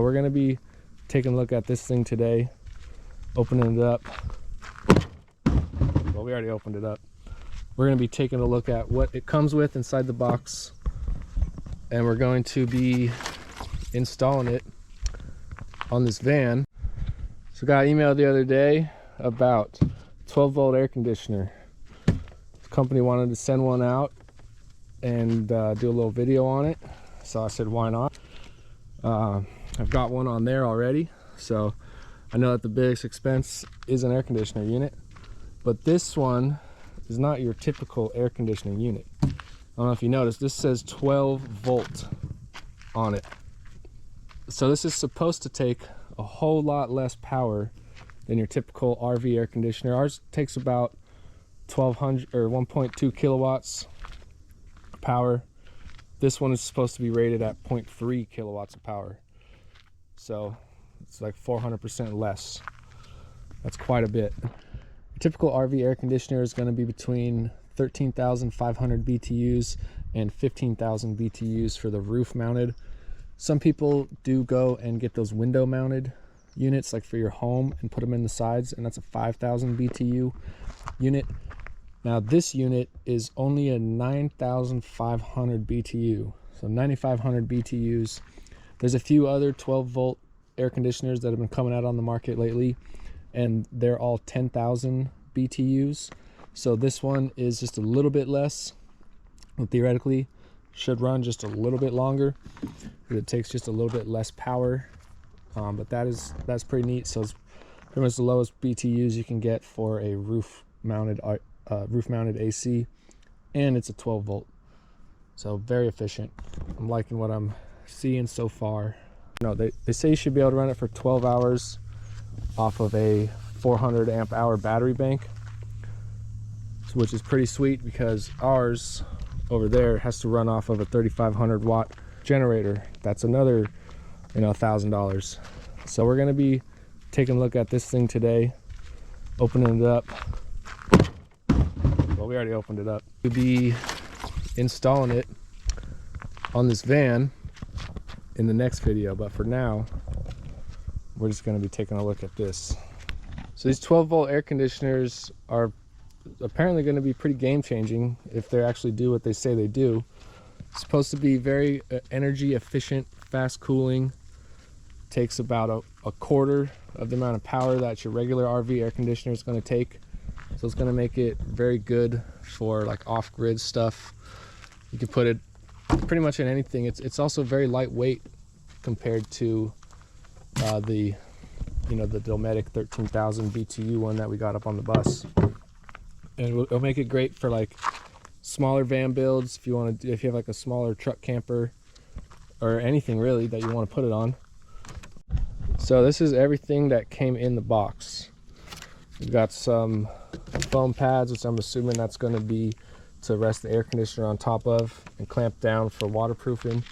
We're going to be taking a look at this thing today, opening it up. Well, we already opened it up. We're going to be taking a look at what it comes with inside the box, and we're going to be installing it on this van. So got an email the other day about 12-volt air conditioner. The company wanted to send one out and do a little video on it, so I said why not. I've got one on there already, so I know that the biggest expense is an air conditioner unit, but this one is not your typical air conditioning unit. I don't know if you noticed, this says 12 volt on it. So this is supposed to take a whole lot less power than your typical RV air conditioner. Ours takes about 1200 or 1.2 kilowatts of power. This one is supposed to be rated at 0.3 kilowatts of power. So it's like 400% less. That's quite a bit. A typical RV air conditioner is going to be between 13,500 BTUs and 15,000 BTUs for the roof mounted. Some people do go and get those window mounted units like for your home and put them in the sides, and that's a 5,000 BTU unit. Now this unit is only a 9,500 BTU, so 9,500 BTUs. There's a few other 12 volt air conditioners that have been coming out on the market lately, and they're all 10,000 BTUs. So this one is just a little bit less, and theoretically should run just a little bit longer. It takes just a little bit less power, but that's pretty neat. So it's pretty much the lowest BTUs you can get for a roof mounted AC, and it's a 12 volt, so very efficient. I'm liking what I'm seeing so far. No, they say you should be able to run it for 12 hours off of a 400 amp hour battery bank, which is pretty sweet because ours over there has to run off of a 3,500 watt generator. That's another, $1,000. So we're going to be taking a look at this thing today, opening it up. Well, we already opened it up. We'll be installing it on this van in the next video, but for now we're just going to be taking a look at this. So these 12 volt air conditioners are apparently going to be pretty game changing if they actually do what they say they do. It's supposed to be very energy efficient, fast cooling. Takes about a quarter of the amount of power that your regular RV air conditioner is going to take. So it's going to make it very good for like off-grid stuff. You can put it pretty much in anything. It's also very lightweight compared to the Dometic 13,000 BTU one that we got up on the bus. And it'll make it great for like smaller van builds if you have like a smaller truck camper or anything really that you want to put it on. So this is everything that came in the box. We've got some foam pads, which I'm assuming that's going to be to rest the air conditioner on top of and clamp down for waterproofing.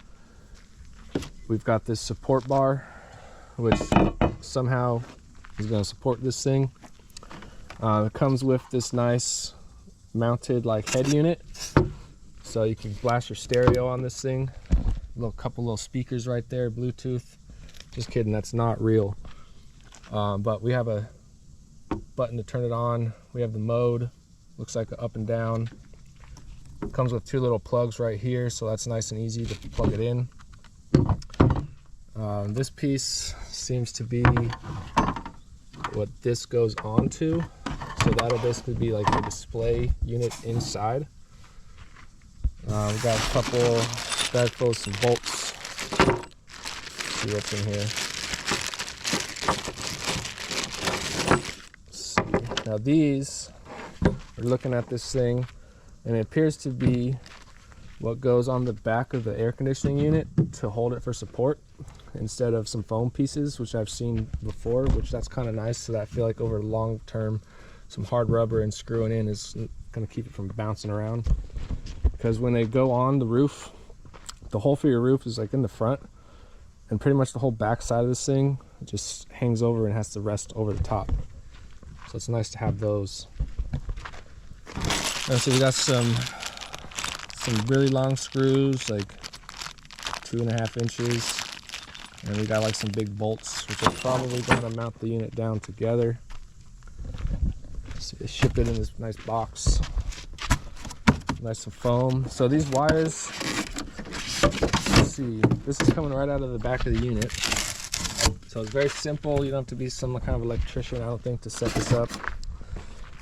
We've got this support bar, which somehow is going to support this thing. It comes with this nice mounted like head unit, so you can blast your stereo on this thing. Couple little speakers right there, Bluetooth. Just kidding, that's not real. But we have a button to turn it on. We have the mode, looks like an up and down. It comes with two little plugs right here, so that's nice and easy to plug it in. This piece seems to be what this goes on to, so that'll basically be like the display unit inside. We've got a couple bag full of some bolts. Let's see what's in here. Now these, we're looking at this thing, and it appears to be what goes on the back of the air conditioning unit to hold it for support instead of some foam pieces, which I've seen before, which that's kind of nice. So that I feel like over long term, some hard rubber and screwing in is going to keep it from bouncing around. Because when they go on the roof, the hole for your roof is like in the front, and pretty much the whole back side of this thing just hangs over and has to rest over the top. So it's nice to have those. And so we got some really long screws, like 2.5 inches. And we got like some big bolts, which are probably going to mount the unit down together. So they ship it in this nice box, nice and foam. So these wires, let's see, this is coming right out of the back of the unit. So it's very simple. You don't have to be some kind of electrician, I don't think, to set this up.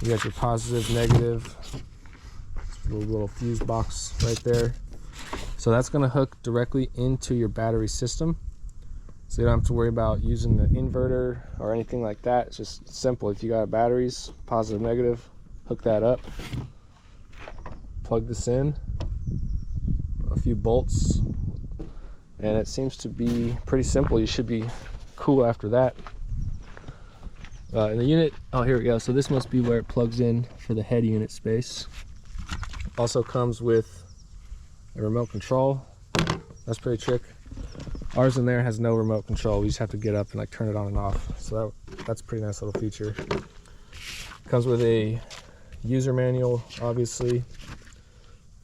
You got your positive, negative, little fuse box right there. So that's going to hook directly into your battery system. So you don't have to worry about using the inverter or anything like that. It's just simple. If you got batteries, positive, negative, hook that up. Plug this in. A few bolts. And it seems to be pretty simple. You should be cool after that. And the unit, oh, here we go. So this must be where it plugs in for the head unit space. Also comes with a remote control. That's pretty trick. Ours in there has no remote control. We just have to get up and like turn it on and off. So that's a pretty nice little feature. Comes with a user manual, obviously.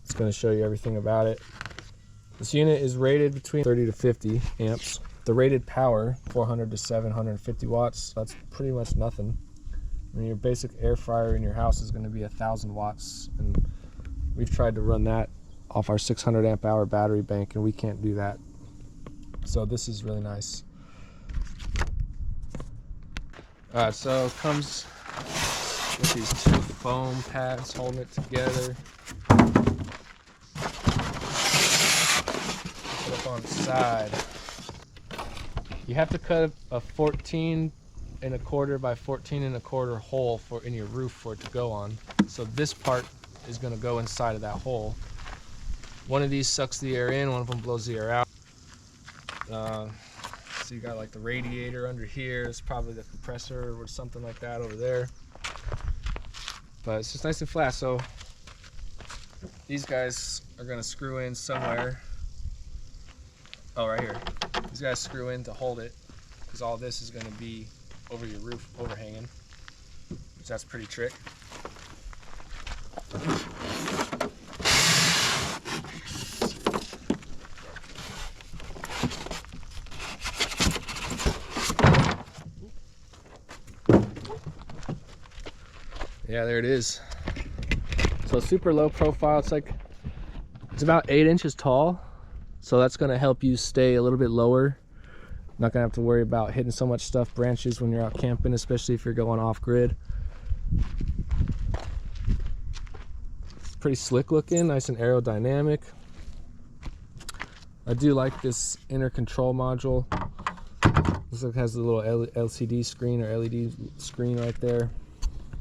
It's going to show you everything about it. This unit is rated between 30 to 50 amps. The rated power, 400 to 750 watts. That's pretty much nothing. I mean, your basic air fryer in your house is going to be 1,000 watts. And we've tried to run that off our 600 amp hour battery bank, and we can't do that. So this is really nice. So it comes with these two foam pads holding it together. Put up on the side. You have to cut a 14 1/4 by 14 1/4 hole in your roof for it to go on. So this part is going to go inside of that hole. One of these sucks the air in, one of them blows the air out. So you got like the radiator under here. It's probably the compressor or something like that over there. But it's just nice and flat. So these guys are going to screw in somewhere. Oh, right here. These guys screw in to hold it, because all this is going to be over your roof overhanging, which that's pretty trick. Yeah, there it is. So super low profile. It's about 8 inches tall. So that's going to help you stay a little bit lower. Not going to have to worry about hitting so much stuff, branches, when you're out camping, especially if you're going off grid. It's pretty slick looking, nice and aerodynamic. I do like this inner control module. Looks like it has a little LCD screen or LED screen right there.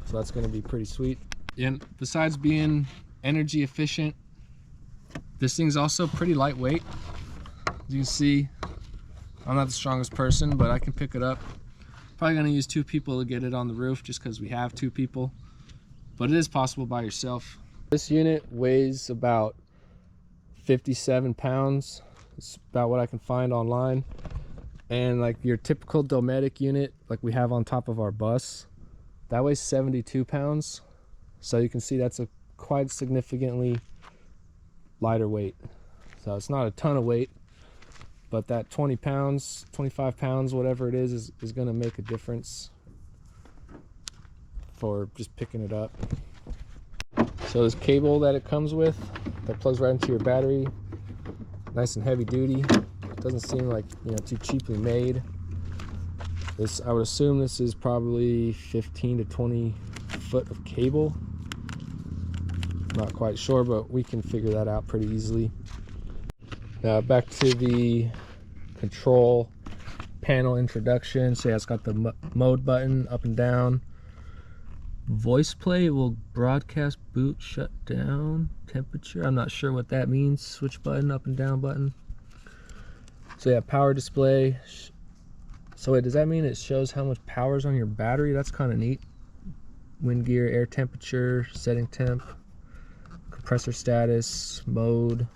So that's going to be pretty sweet. And besides being energy efficient, this thing's also pretty lightweight. As you can see, I'm not the strongest person, but I can pick it up. Probably going to use 2 people to get it on the roof, just because we have 2 people. But it is possible by yourself. This unit weighs about 57 pounds. It's about what I can find online. And like your typical Dometic unit, like we have on top of our bus, that weighs 72 pounds. So you can see that's a quite significantly lighter weight. So it's not a ton of weight, but that 20 pounds, 25 pounds, whatever it is going to make a difference for just picking it up. So this cable that it comes with, that plugs right into your battery, nice and heavy duty. Doesn't seem like, you know, too cheaply made. This, I would assume this is probably 15 to 20 foot of cable. Not quite sure, but we can figure that out pretty easily. Now back to the control panel introduction. So yeah, it's got the mode button up and down. Voice play will broadcast boot shut down temperature. I'm not sure what that means. Switch button, up and down button. So yeah, power display. So wait, does that mean it shows how much power is on your battery? That's kind of neat. Wind gear, air temperature, setting temp, compressor status, mode,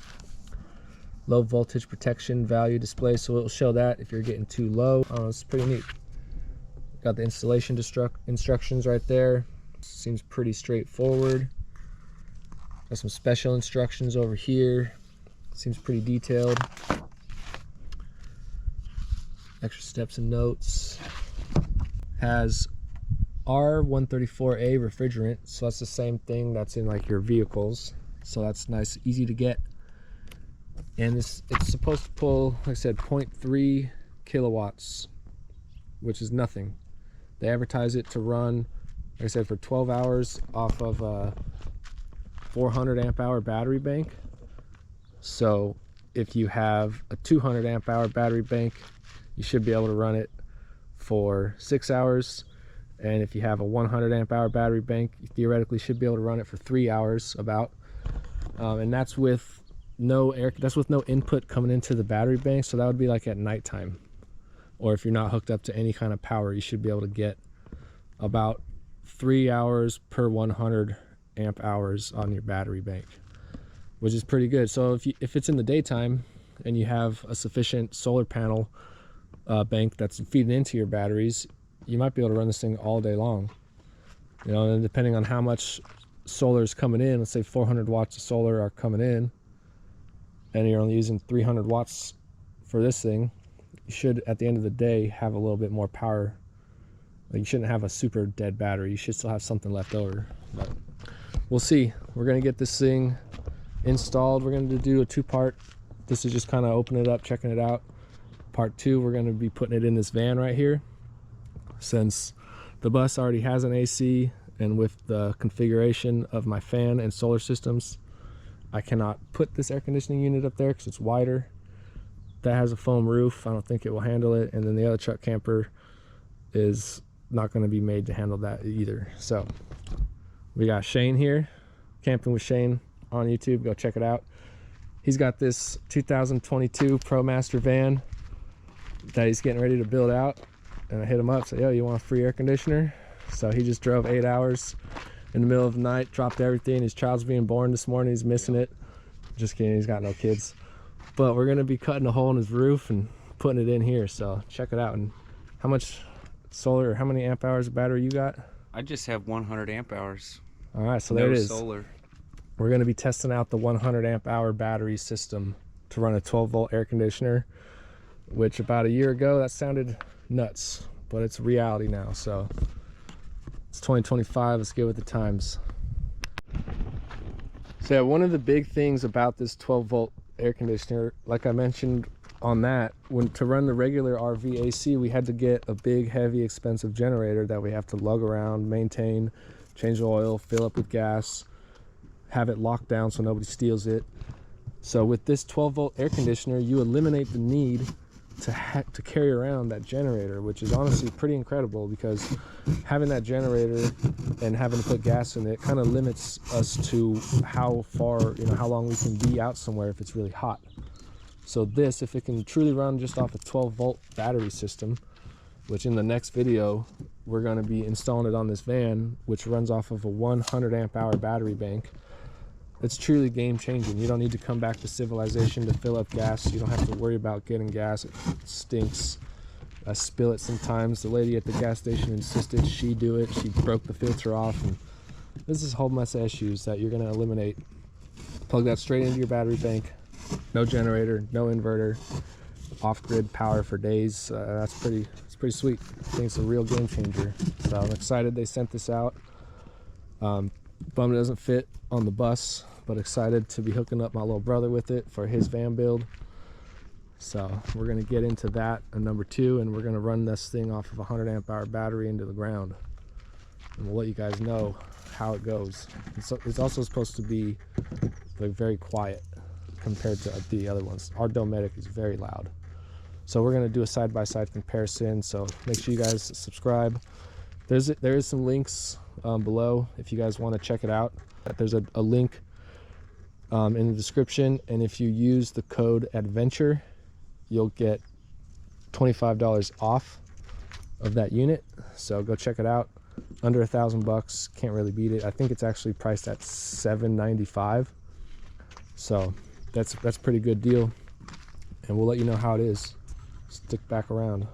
low voltage protection value display. So it'll show that if you're getting too low. It's pretty neat. Got the installation instructions right there. Seems pretty straightforward. Got some special instructions over here. Seems pretty detailed. extra steps and notes. Has R134A refrigerant, so that's the same thing that's in like your vehicles, so that's nice, easy to get. And it's supposed to pull, like I said, 0.3 kilowatts, which is nothing. They advertise it to run, like I said, for 12 hours off of a 400 amp hour battery bank. So if you have a 200 amp hour battery bank, you should be able to run it for 6 hours. And if you have a 100 amp hour battery bank, you theoretically should be able to run it for 3 hours about. And that's with no input coming into the battery bank, so that would be like at nighttime, or if you're not hooked up to any kind of power, you should be able to get about 3 hours per 100 amp hours on your battery bank, which is pretty good. So if it's in the daytime and you have a sufficient solar panel bank that's feeding into your batteries, you might be able to run this thing all day long, you know. And depending on how much solar is coming in, let's say 400 watts of solar are coming in and you're only using 300 watts for this thing, you should at the end of the day have a little bit more power. Like, you shouldn't have a super dead battery, you should still have something left over. But we'll see. We're gonna get this thing installed. We're gonna do a two-part. This is just kind of opening it up, checking it out. Part two, we're gonna be putting it in this van right here, since the bus already has an AC, and with the configuration of my fan and solar systems, I cannot put this air conditioning unit up there because it's wider. That has a foam roof, I don't think it will handle it, and then the other truck camper is not going to be made to handle that either. So we got Shane here, Camping with Shane on YouTube, go check it out. He's got this 2022 ProMaster van that he's getting ready to build out, and I hit him up, said, yo, you want a free air conditioner? So he just drove 8 hours in the middle of the night, dropped everything. His child's being born this morning, he's missing it. Just kidding, he's got no kids. But we're gonna be cutting a hole in his roof and putting it in here, so check it out. And how much solar, or how many amp hours of battery you got? I just have 100 amp hours. All right, so there it is. Solar. We're gonna be testing out the 100 amp hour battery system to run a 12-volt air conditioner, which about a year ago, that sounded nuts, but it's reality now. So it's 2025, let's get with the times. So yeah, one of the big things about this 12-volt air conditioner, like I mentioned on that, to run the regular RV AC, we had to get a big, heavy, expensive generator that we have to lug around, maintain, change the oil, fill up with gas, have it locked down so nobody steals it. So with this 12-volt air conditioner, you eliminate the need to carry around that generator, which is honestly pretty incredible, because having that generator and having to put gas in it kind of limits us to how far, you know, how long we can be out somewhere if it's really hot. So this, if it can truly run just off a 12-volt battery system, which in the next video we're going to be installing it on this van, which runs off of a 100 amp hour battery bank, it's truly game changing. You don't need to come back to civilization to fill up gas. You don't have to worry about getting gas. It stinks. I spill it sometimes. The lady at the gas station insisted she do it. She broke the filter off, and this is a whole mess of issues that you're going to eliminate. Plug that straight into your battery bank. No generator, no inverter, off-grid power for days. It's pretty sweet. I think it's a real game changer. So I'm excited they sent this out. Bummed it doesn't fit on the bus, but excited to be hooking up my little brother with it for his van build. So we're going to get into that in number 2, and we're going to run this thing off of a 100 amp hour battery into the ground, and we'll let you guys know how it goes. It's also supposed to be like very quiet compared to the other ones. Our Dometic is very loud. So we're going to do a side-by-side comparison, so make sure you guys subscribe. There is some links below if you guys want to check it out. There's a link in the description, and if you use the code ADVENTURE, you'll get $25 off of that unit. So go check it out. Under $1,000, can't really beat it. I think it's actually priced at $795, so that's a pretty good deal, and we'll let you know how it is. Stick back around.